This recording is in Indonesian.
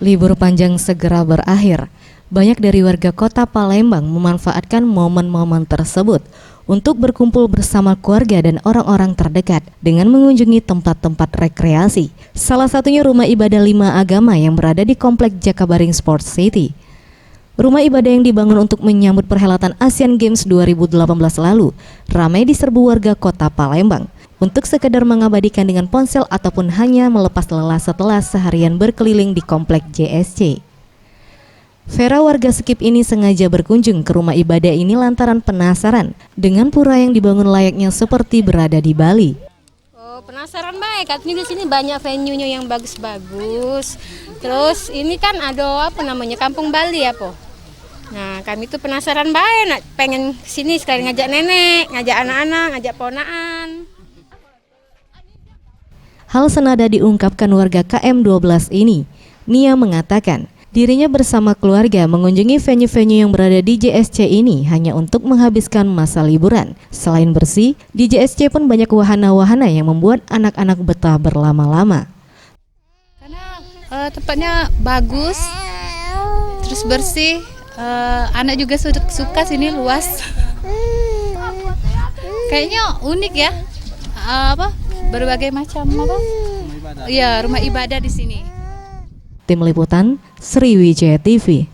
Libur panjang segera berakhir. Banyak dari warga kota Palembang memanfaatkan momen-momen tersebut untuk berkumpul bersama keluarga dan orang-orang terdekat dengan mengunjungi tempat-tempat rekreasi. Salah satunya rumah ibadah 5 agama yang berada di Komplek Jakabaring Sports City. Rumah ibadah yang dibangun untuk menyambut perhelatan Asian Games 2018 lalu ramai diserbu warga kota Palembang untuk sekedar mengabadikan dengan ponsel ataupun hanya melepas lelah setelah seharian berkeliling di Komplek JSC. Vera, warga Skip ini, sengaja berkunjung ke rumah ibadah ini lantaran penasaran dengan pura yang dibangun layaknya seperti berada di Bali. Oh, penasaran baik, katanya di sini banyak venue-nya yang bagus-bagus. Terus ini kan ada kampung Bali ya, Po. Nah, kami tuh penasaran baik, pengen sini sekali ngajak nenek, ngajak anak-anak, ngajak ponaan. Hal senada diungkapkan warga KM12 ini. Nia mengatakan, dirinya bersama keluarga mengunjungi venue-venue yang berada di JSC ini hanya untuk menghabiskan masa liburan. Selain bersih, di JSC pun banyak wahana-wahana yang membuat anak-anak betah berlama-lama. Karena tempatnya bagus, terus bersih, anak juga suka sini, luas. Kayaknya unik ya, berbagai macam rumah ibadah di sini. Tim Liputan, Sriwijaya TV.